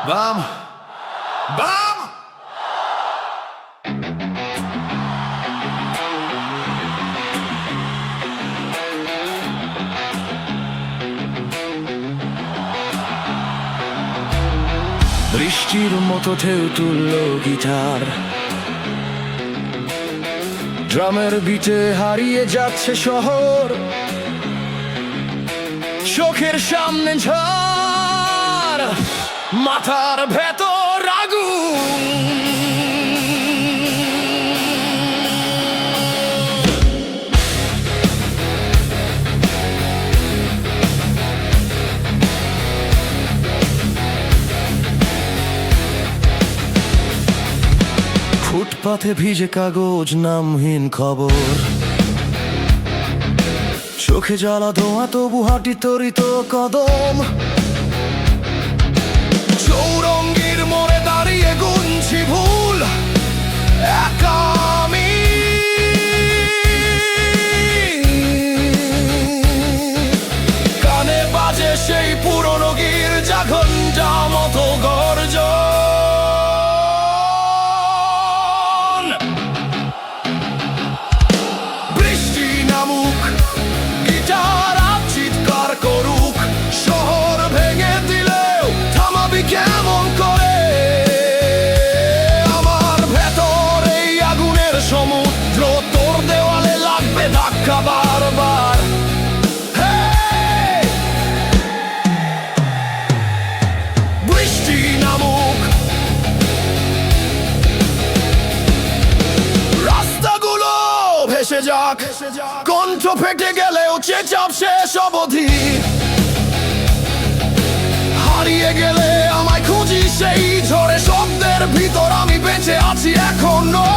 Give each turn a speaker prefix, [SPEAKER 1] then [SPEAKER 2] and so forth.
[SPEAKER 1] বাম বাম বৃষ্টির মতো ঢেউ তুলল গিটার, ড্রামের বিটে হারিয়ে যাচ্ছে শহর, চোখের সামনে ঝড়, মাথার ভেতর আগুন। ফুটপাথে ভিজে কাগজ, নামহীন খবর, চোখে জ্বালা ধোঁয়া, তবু হাঁটি তরিত কদম। চৌরঙ্গীর মোড়ে দাঁড়িয়ে গুনছি ভুল, একা আমি। কানে বাজে সেই পুরনো গির্জা ঘণ্টা মতো গর্জন। বৃষ্টি নামুক, গিটার আজ চিৎকার করুক, শহর ভেঙে দিলেও থামাবি কেমন করে? আমার ভেতর এই আগুনের সমুদ্র, তোর দেওয়ালে লাগবে ধাক্কা বারবার। বৃষ্টি নামুক, রাস্তাগুলো ভেসে যাক, কণ্ঠ ফেটে গেলেও চেঁচাপ শেষ অবধি। হারিয়ে গেলে আমায় খুঁজি সেই ঝড়ে, শব্দের ভিতর আমি বেঁচে আছি এখনো।